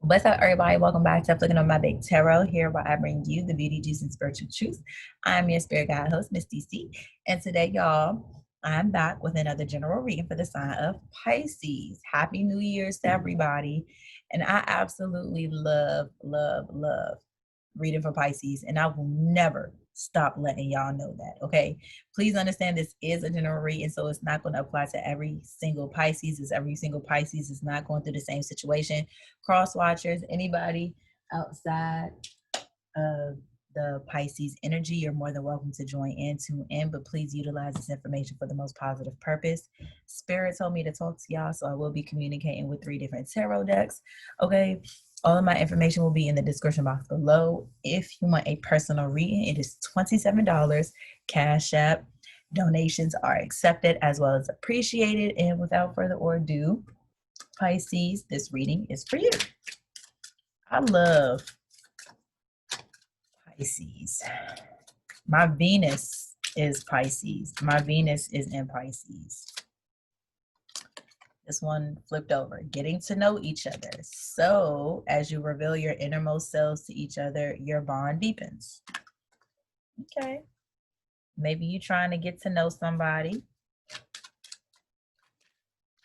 What's up, everybody? Welcome back to Flicking on My Big Tarot, here where I bring you the beauty, juice, and spiritual truth. I'm your spirit guide host, Miss DC. And today, y'all, I'm back with another general reading for the sign of Pisces. Happy New Year's to everybody. And I absolutely love reading for Pisces, and I will never stop letting y'all know that. Okay, please understand this is a general reading, so it's not going to apply to every single Pisces. As every single Pisces is not going through the same situation. Cross watchers, anybody outside of the Pisces energy, you're more than welcome to join in, tune in, but please utilize this information for the most positive purpose. Spirit told me to talk to y'all, so I will be communicating with 3 different tarot decks. Okay, all of my information will be in the description box below. If you want a personal reading, it is $27. Cash App donations are accepted as well as appreciated. And without further ado, Pisces, this reading is for you. I love Pisces. My Venus is Pisces. My Venus is in Pisces. This one flipped over. Getting to know each other. So as you reveal your innermost selves to each other, your bond deepens. Okay. Maybe you're trying to get to know somebody.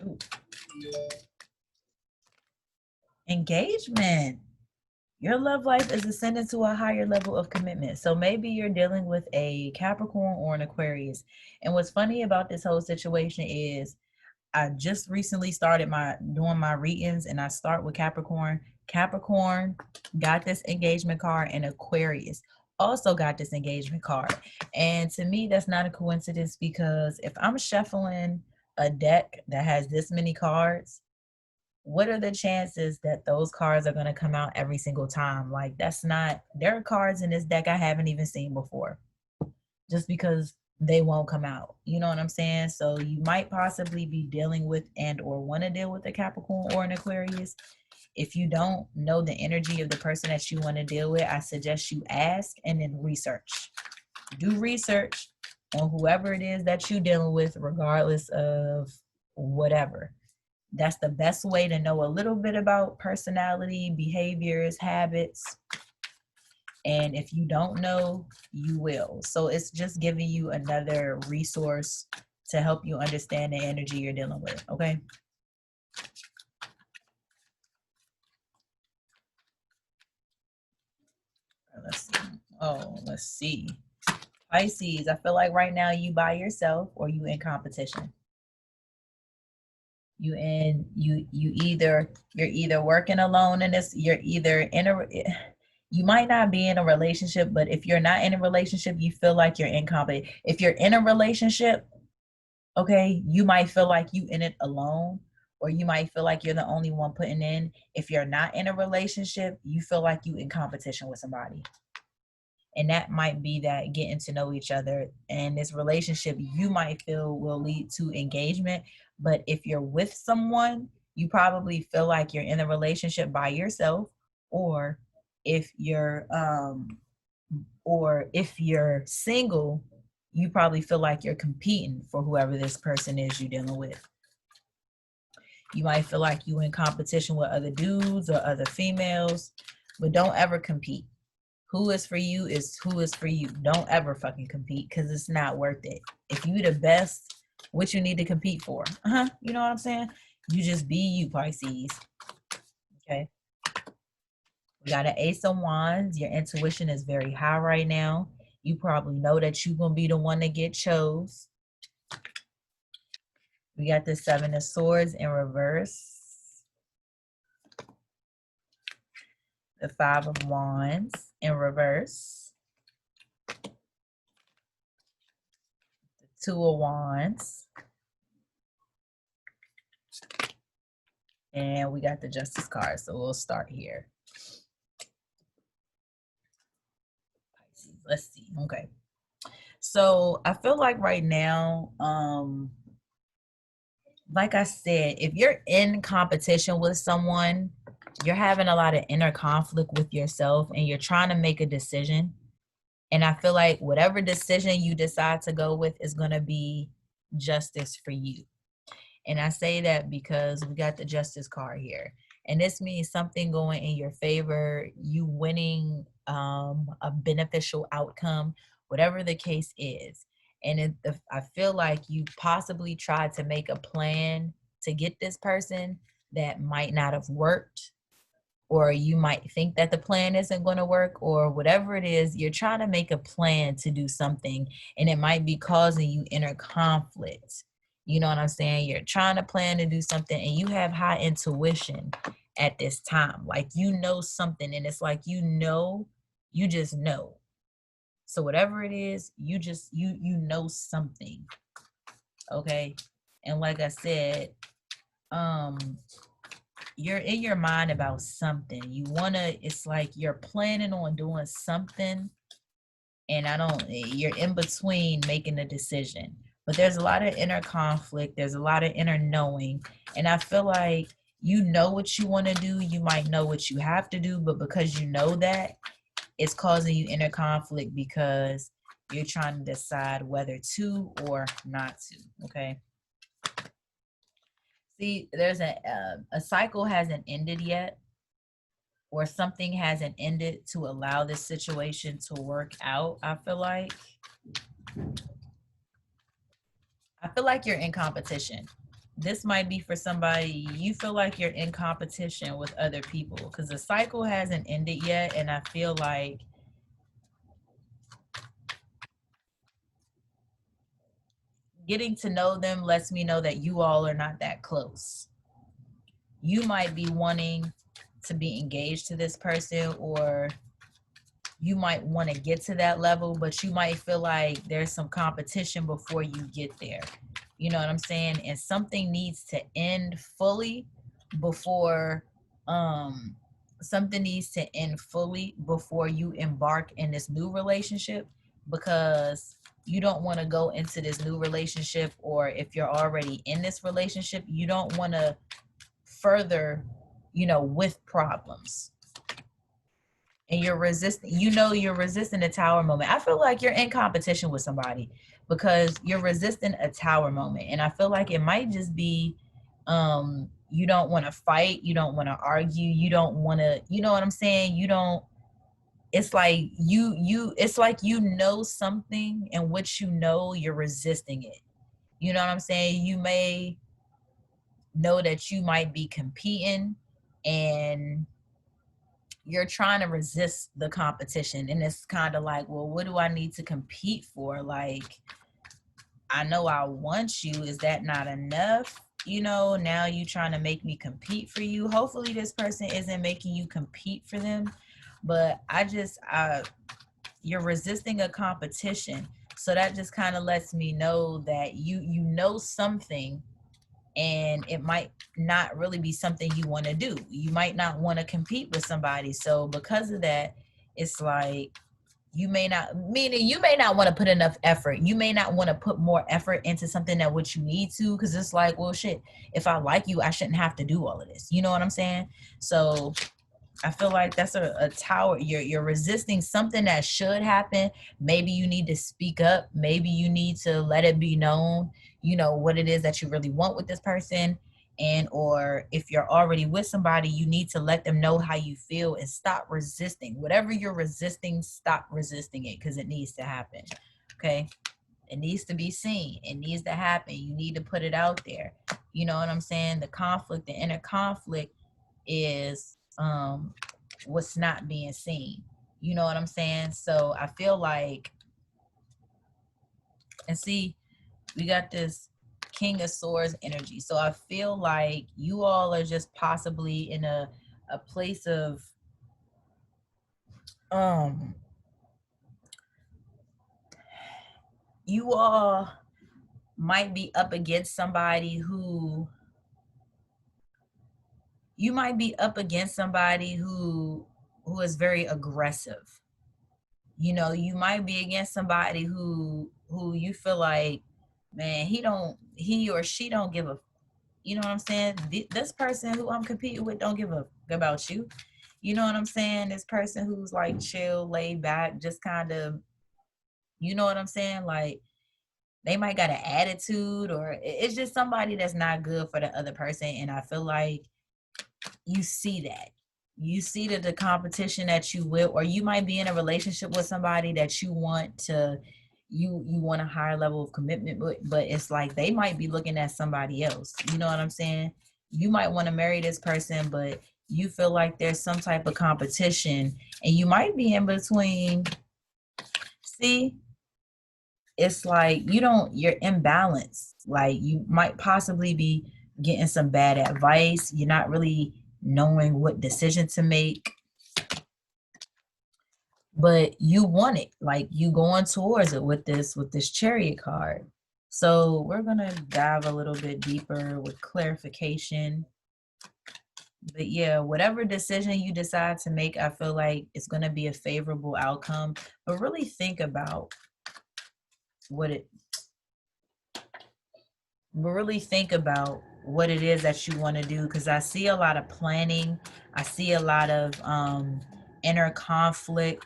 Ooh. Engagement. Your love life is ascending to a higher level of commitment. So maybe you're dealing with a Capricorn or an Aquarius. And what's funny about this whole situation is I just recently started doing my readings, and I start with Capricorn. Capricorn got this engagement card, and Aquarius also got this engagement card. And to me, that's not a coincidence, because if I'm shuffling a deck that has this many cards, what are the chances that those cards are going to come out every single time? Like, that's not, there are cards in this deck I haven't even seen before, just because they won't come out. You know what I'm saying? So you might possibly be dealing with and or want to deal with a Capricorn or an Aquarius. If you don't know the energy of the person that you want to deal with, I suggest you ask and then research. Do research on whoever it is that you're dealing with, regardless of whatever. That's the best way to know a little bit about personality, behaviors, habits. And if you don't know, you will. So it's just giving you another resource to help you understand the energy you're dealing with, okay? Let's see. Oh, let's see. Pisces, I feel like right now you by yourself or you in competition. You're either working alone in this, you're either in a, you might not be in a relationship, but if you're not in a relationship, you feel like you're incompetent. If you're in a relationship, okay, you might feel like you in it alone, or you might feel like you're the only one putting in. If you're not in a relationship, you feel like you in competition with somebody. And that might be that getting to know each other, and this relationship you might feel will lead to engagement. But if you're with someone, you probably feel like you're in a relationship by yourself, or if you're single, you probably feel like you're competing for whoever this person is you're dealing with. You might feel like you're in competition with other dudes or other females, but don't ever compete. Who is for you is who is for you. Don't ever fucking compete, because it's not worth it. If you the best, what you need to compete for? You know what I'm saying? You just be you, Pisces. Okay. We got an Ace of Wands. Your intuition is very high right now. You probably know that you're going to be the one to get chose. We got the Seven of Swords in reverse. The Five of Wands in reverse. The Two of Wands. And we got the Justice card, so we'll start here. Pisces, let's see. Okay. So I feel like right now, like I said, if you're in competition with someone, you're having a lot of inner conflict with yourself, and you're trying to make a decision. And I feel like whatever decision you decide to go with is going to be justice for you. And I say that because we got the Justice card here. And this means something going in your favor, you winning a beneficial outcome, whatever the case is. And I feel like you possibly tried to make a plan to get this person that might not have worked, or you might think that the plan isn't going to work, or whatever it is, you're trying to make a plan to do something and it might be causing you inner conflict. You know what I'm saying? You're trying to plan to do something and you have high intuition at this time. Like you know something and it's like you just know. So whatever it is, you know something. Okay? And like I said, um you're in your mind about something. It's like you're planning on doing something, and you're in between making a decision. But there's a lot of inner conflict, there's a lot of inner knowing, and I feel like you know what you want to do, you might know what you have to do, but because you know that, it's causing you inner conflict because you're trying to decide whether to or not to, okay? See, there's a cycle hasn't ended yet, or something hasn't ended to allow this situation to work out. I feel like you're in competition. This might be for somebody, you feel like you're in competition with other people because the cycle hasn't ended yet, and I feel like getting to know them lets me know that you all are not that close. You might be wanting to be engaged to this person, or you might want to get to that level, but you might feel like there's some competition before you get there. You know what I'm saying? And something needs to end fully before um something needs to end fully before you embark in this new relationship, because you don't want to go into this new relationship, or if you're already in this relationship, you don't want to further, with problems. And you're resisting a tower moment. I feel like you're in competition with somebody because you're resisting a tower moment. And I feel like it might just be you don't want to fight, you don't want to argue, you don't want to, you know what I'm saying? You don't It's like it's like you know something, and what you know, you're resisting it. You know what I'm saying? You may know that you might be competing, and you're trying to resist the competition, and it's kind of like, well, what do I need to compete for? Like, I know I want you, is that not enough? Now you trying to make me compete for you. Hopefully this person isn't making you compete for them, but you're resisting a competition. So that just kind of lets me know that you know something, and it might not really be something you want to do. You might not want to compete with somebody. So because of that, it's like you may not want to put enough effort. You may not want to put more effort into something that what you need to, because it's like, well, shit, if I like you, I shouldn't have to do all of this. You know what I'm saying? So I feel like that's a tower. You're resisting something that should happen. Maybe you need to speak up. Maybe you need to let it be known, what it is that you really want with this person. And or if you're already with somebody, you need to let them know how you feel and stop resisting. Whatever you're resisting, stop resisting it, because it needs to happen. Okay. It needs to be seen. It needs to happen. You need to put it out there. You know what I'm saying? The inner conflict is what's not being seen. You know what I'm saying? So I feel like, and see, we got this King of Swords energy. So I feel like you all are just possibly in a place of um you all might be up against somebody who is very aggressive. You might be against somebody who you feel like, man, he or she don't give a, you know what I'm saying? This person who I'm competing with don't give a about you. You know what I'm saying? This person who's like chill, laid back, just kind of, you know what I'm saying? Like, they might got an attitude, or it's just somebody that's not good for the other person. And I feel like you see that. You see that the competition that you will, or you might be in a relationship with somebody that you want to, you want a higher level of commitment, but it's like they might be looking at somebody else. You know what I'm saying? You might want to marry this person, but you feel like there's some type of competition, and you might be in between. See, it's like you're imbalanced. Like you might possibly be getting some bad advice. You're not really knowing what decision to make, but you want it. Like you going towards it with this Chariot card. So we're gonna dive a little bit deeper with clarification. But yeah, whatever decision you decide to make, I feel like it's gonna be a favorable outcome. But really think about what it really think about what it is that you want to do, because I see a lot of planning. I see a lot of inner conflict,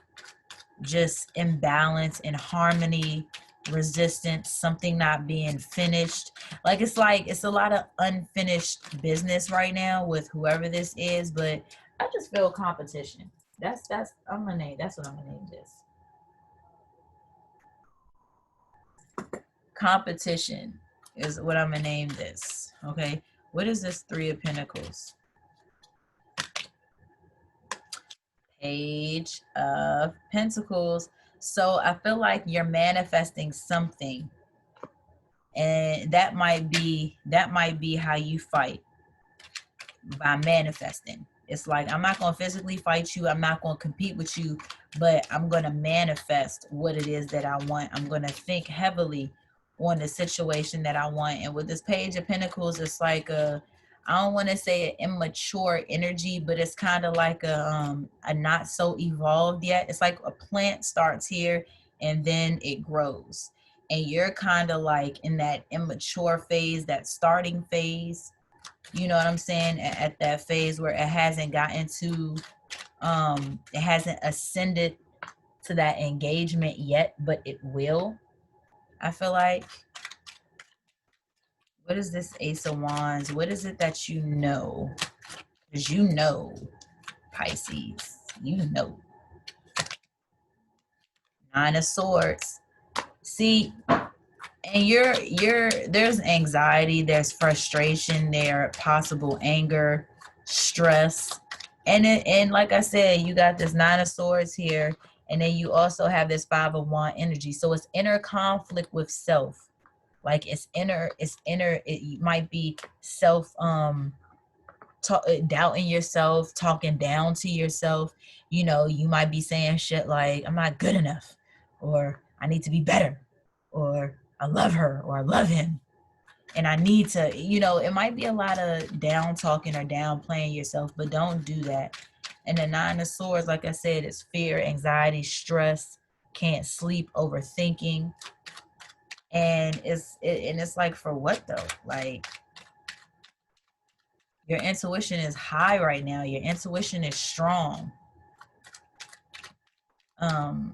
just imbalance and harmony, resistance, something not being finished. Like it's a lot of unfinished business right now with whoever this is, but I just feel competition. That's I'm gonna name that's what I'm gonna name this. Competition is what I'm gonna name this. Okay. What is this Three of Pentacles? Page of Pentacles. So I feel like you're manifesting something, and that might be how you fight, by manifesting. It's like, I'm not going to physically fight you. I'm not going to compete with you, but I'm going to manifest what it is that I want. I'm going to think heavily on the situation that I want. And with this Page of Pentacles, it's like I don't want to say an immature energy, but it's kind of like a not so evolved yet. It's like a plant starts here and then it grows. And you're kind of like in that immature phase, that starting phase. You know what I'm saying? At that phase where it hasn't gotten to, it hasn't ascended to that engagement yet, but it will. I feel like. What is this Ace of Wands? What is it that you know? Because you know, Pisces, you know. Nine of Swords. See, and there's anxiety, there's frustration, there possible anger, stress, and like I said, you got this Nine of Swords here, and then you also have this Five of Wands energy. So it's inner conflict with self. Like it's inner, it might be self doubting yourself, talking down to yourself. You know, you might be saying shit like, I'm not good enough, or I need to be better, or I love her, or I love him, and I need to, you know, it might be a lot of down talking or downplaying yourself, but don't do that. And the Nine of Swords, like I said, is fear, anxiety, stress, can't sleep, overthinking. And it's like, for what though? Like, your intuition is high right now. Your intuition is strong. And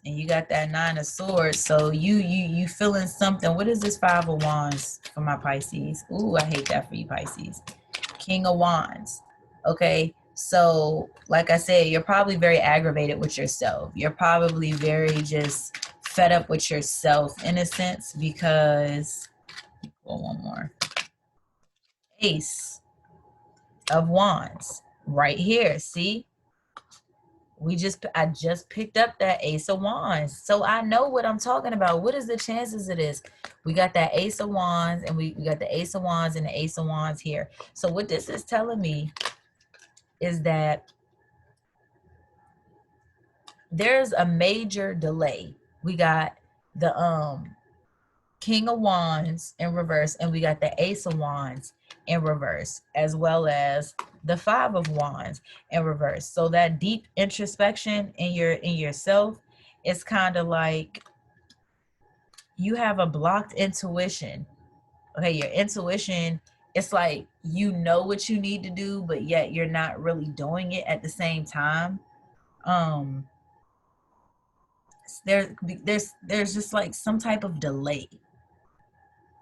you got that Nine of Swords. So you feeling something. What is this Five of Wands for my Pisces? Ooh, I hate that for you, Pisces. King of Wands. Okay. So like I said, you're probably very aggravated with yourself. You're probably very just fed up with yourself in a sense, because, well, one more. Ace of Wands right here. See, I just picked up that Ace of Wands, so I know what I'm talking about. What is the chances of this? We got that Ace of Wands, and we got the Ace of Wands and the Ace of Wands here. So what this is telling me is that there's a major delay. We got the King of Wands in reverse, and we got the Ace of Wands in reverse, as well as the Five of Wands in reverse. So that deep introspection in yourself, it's kind of like you have a blocked intuition. Okay, your intuition, it's like you know what you need to do, but yet you're not really doing it at the same time. There's just like some type of delay.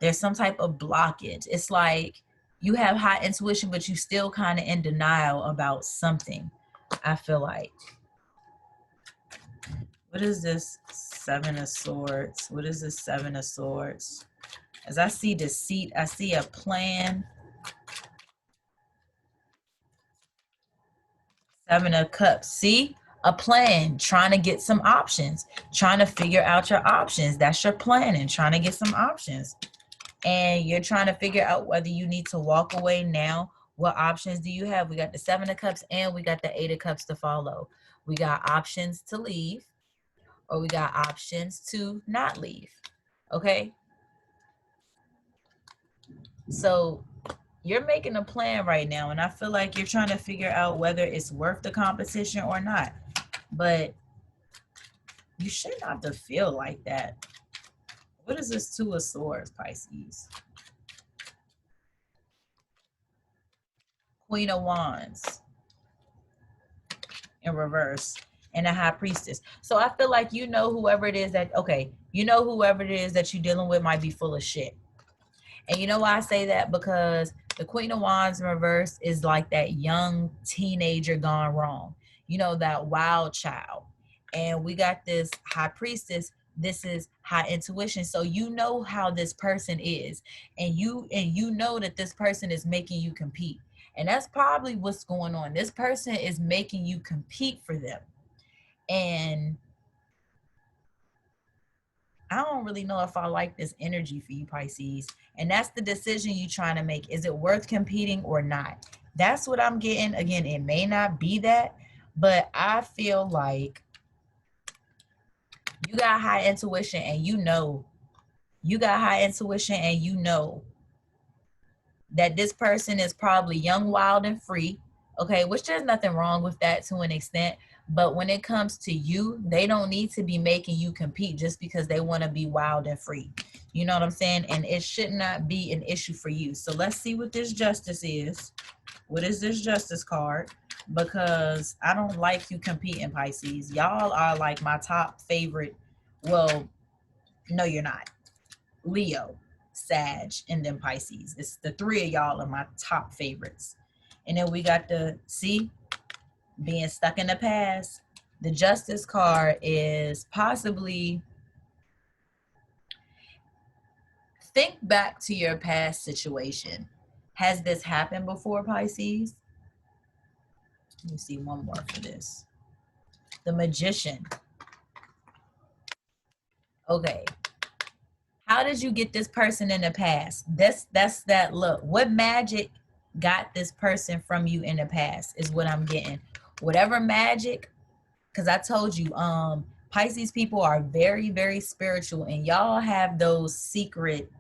There's some type of blockage. It's like You have high intuition, but you still kind of in denial about something, I feel like. What is this Seven of Swords? What is this Seven of Swords? As I see deceit, I see a plan. Seven of Cups. See? A plan, trying to get some options, trying to figure out your options. That's your plan, and trying to get some options. And you're trying to figure out whether you need to walk away now. What options do you have? We got the Seven of Cups and we got the Eight of Cups to follow. We got options to leave, or we got options to not leave. Okay? So you're making a plan right now, and I feel like you're trying to figure out whether it's worth the competition or not. But you shouldn't have to feel like that. What is this Two of Swords, Pisces? Queen of Wands in reverse, and a High Priestess. So I feel like you know whoever it is that, okay, you know whoever it is that you're dealing with might be full of shit. And you know why I say that? Because the Queen of Wands in reverse is like that young teenager gone wrong. You know, that wild child. And we got this High Priestess. This is high intuition. So you know how this person is. And you know that this person is making you compete. And that's probably what's going on. This person is making you compete for them. And I don't really know if I like this energy for you, Pisces. And that's the decision you're trying to make. Is it worth competing or not? That's what I'm getting. Again, it may not be that, but I feel like you got high intuition, and you know that this person is probably young, wild, and free. Okay, which there's nothing wrong with that to an extent. But when it comes to you, they don't need to be making you compete just because they want to be wild and free. You know what I'm saying? And it should not be an issue for you. So let's see what this Justice is. What is this Justice card? Because I don't like you competing, Pisces. Y'all are like my top favorite. Well, no, you're not. Leo, Sag, and then Pisces. It's the three of y'all are my top favorites. And then we got the, see, being stuck in the past. The Justice card is possibly, think back to your past situation. Has this happened before, Pisces? Let me see one more for this. The Magician. Okay. How did you get this person in the past? That's that look. What magic got this person from you in the past is what I'm getting. Whatever magic, because I told you, Pisces people are very, very spiritual, and y'all have those secret,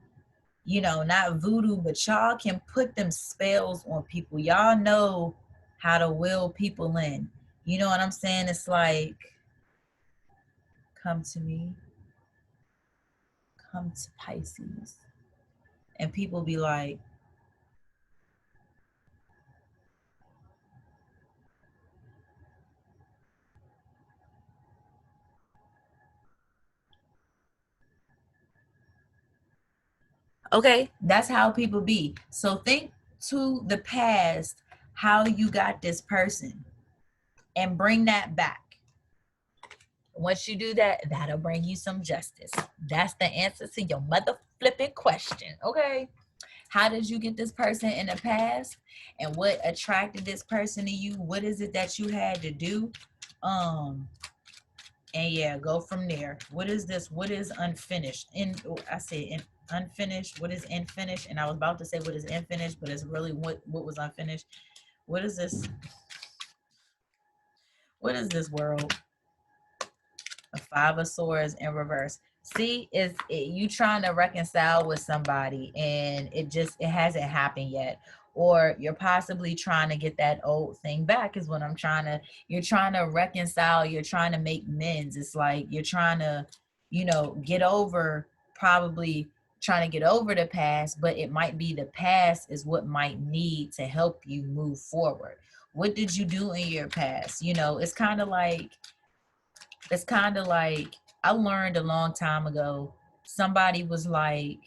you know, not voodoo, but y'all can put them spells on people. Y'all know how to will people in. You know what I'm saying? It's like, come to me, come to Pisces. And people be like, okay, that's how people be. So think to the past, how you got this person, and bring that back. Once you do that, that'll bring you some justice. That's the answer to your mother flipping question. Okay. How did you get this person in the past? And what attracted this person to you? What is it that you had to do? And yeah, go from there. What is this? What is unfinished? I say unfinished. What is unfinished? And I was about to say what is unfinished, but it's really what was unfinished. What is this? What is this world? A Five of Swords in reverse. See, you trying to reconcile with somebody, and it hasn't happened yet. Or you're possibly trying to get that old thing back is what you're trying to reconcile, you're trying to make amends. It's like you're trying to, probably trying to get over the past, but it might be the past is what might need to help you move forward. What did you do in your past? It's kind of like I learned a long time ago, somebody was like,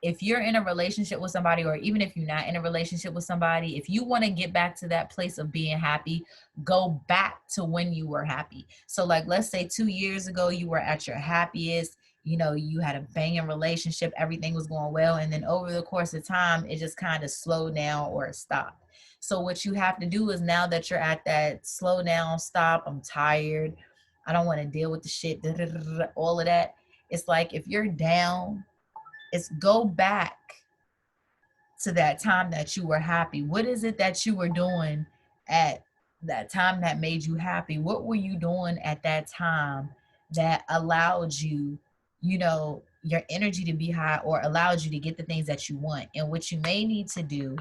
if you're in a relationship with somebody, or even if you're not in a relationship with somebody, if you want to get back to that place of being happy, go back to when you were happy. So like, let's say 2 years ago, you were at your happiest, you know, you had a banging relationship, everything was going well. And then over the course of time, it just kind of slowed down or it stopped. So what you have to do is, now that you're at that slow down, stop, I'm tired, I don't want to deal with the shit, all of that. It's like, if you're down, it's go back to that time that you were happy. What is it that you were doing at that time that made you happy? What were you doing at that time that allowed you, you know, your energy to be high, or allowed you to get the things that you want? And what you may need to do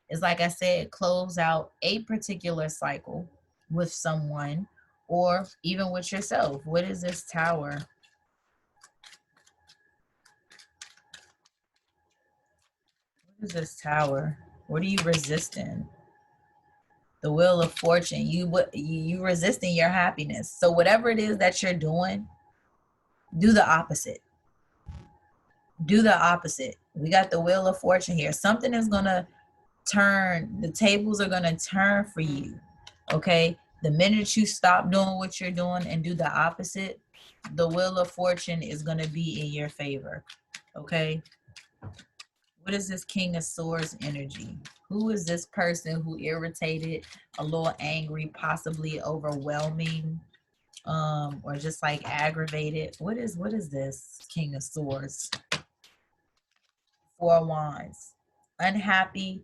is, like I said, close out a particular cycle with someone, or even with yourself. What is this Tower? What is this Tower? What are you resisting? The Wheel of Fortune. You resisting your happiness. So whatever it is that you're doing, do the opposite. Do the opposite. We got the Wheel of Fortune here. Something is gonna turn. The tables are gonna turn for you. Okay. The minute you stop doing what you're doing and do the opposite, the Wheel of Fortune is gonna be in your favor. Okay. What is this King of Swords energy? Who is this person who irritated, a little angry, possibly overwhelming, or just like aggravated? What is this King of Swords? Four of Wands. Unhappy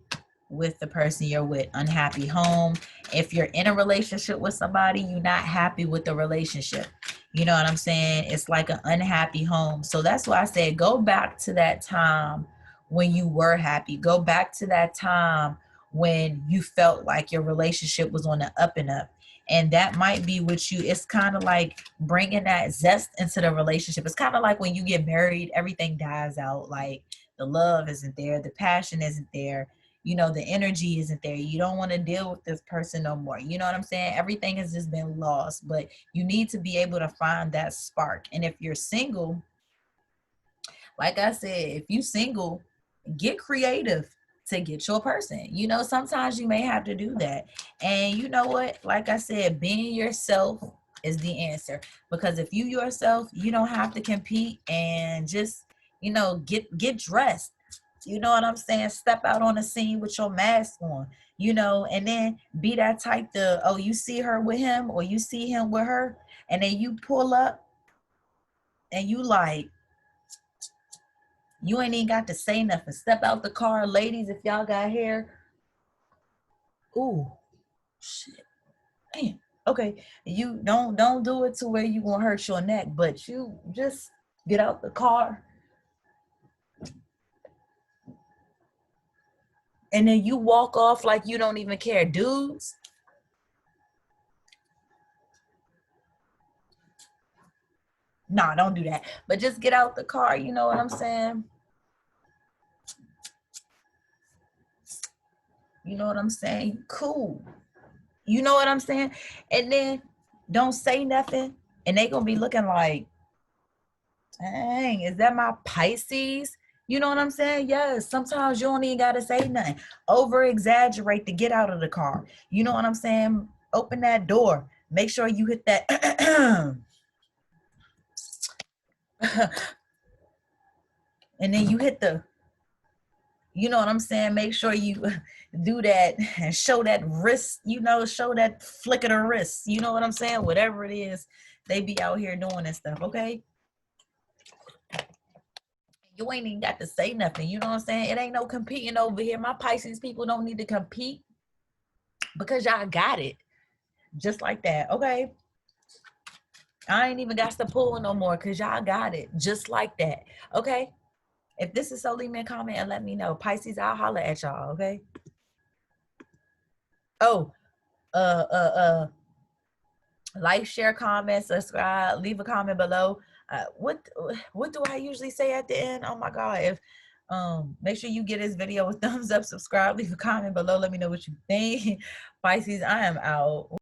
with the person you're with. Unhappy home. If you're in a relationship with somebody, you're not happy with the relationship. You know what I'm saying? It's like an unhappy home. So that's why I said, go back to that time when you were happy. Go back to that time when you felt like your relationship was on the up and up. And that might be what you, it's kind of like bringing that zest into the relationship. It's kind of like when you get married, everything dies out. Like, the love isn't there, the passion isn't there, you know, the energy isn't there. You don't want to deal with this person no more. You know what I'm saying? Everything has just been lost, but you need to be able to find that spark. And if you're single, like I said, if you single, get creative to get your person. You know, sometimes you may have to do that. And you know what? Like I said, being yourself is the answer. Because if you yourself, you don't have to compete, and just, you know, get dressed. You know what I'm saying? Step out on the scene with your mask on, you know, and then be that type to, oh, you see her with him, or you see him with her, and then you pull up and you like, you ain't even got to say nothing. Step out the car. Ladies, if y'all got hair. Ooh, shit. Damn. Okay. You don't do it to where you gonna hurt your neck, but you just get out the car. And then you walk off like you don't even care. Dudes. Nah, don't do that. But just get out the car. You know what I'm saying? You know what I'm saying? Cool. You know what I'm saying? And then don't say nothing. And they gonna be looking like, dang, is that my Pisces? You know what I'm saying? Yes, sometimes you don't even gotta say nothing. Over exaggerate to get out of the car. You know what I'm saying? Open that door. Make sure you hit that and then you hit the, you know what I'm saying? Make sure you do that and show that wrist, you know, show that flick of the wrist. You know what I'm saying? Whatever it is, they be out here doing and stuff, okay? You ain't even got to say nothing. You know what I'm saying? It ain't no competing over here. My Pisces people don't need to compete, because y'all got it. Just like that, okay? I ain't even got to pull no more, because y'all got it. Just like that, okay? If this is so, leave me a comment and let me know. Pisces, I'll holler at y'all, okay? Oh, like, share, comment, subscribe, leave a comment below. What do I usually say at the end? Oh my God. If make sure you get this video a thumbs up, subscribe, leave a comment below, let me know what you think. Pisces, I am out.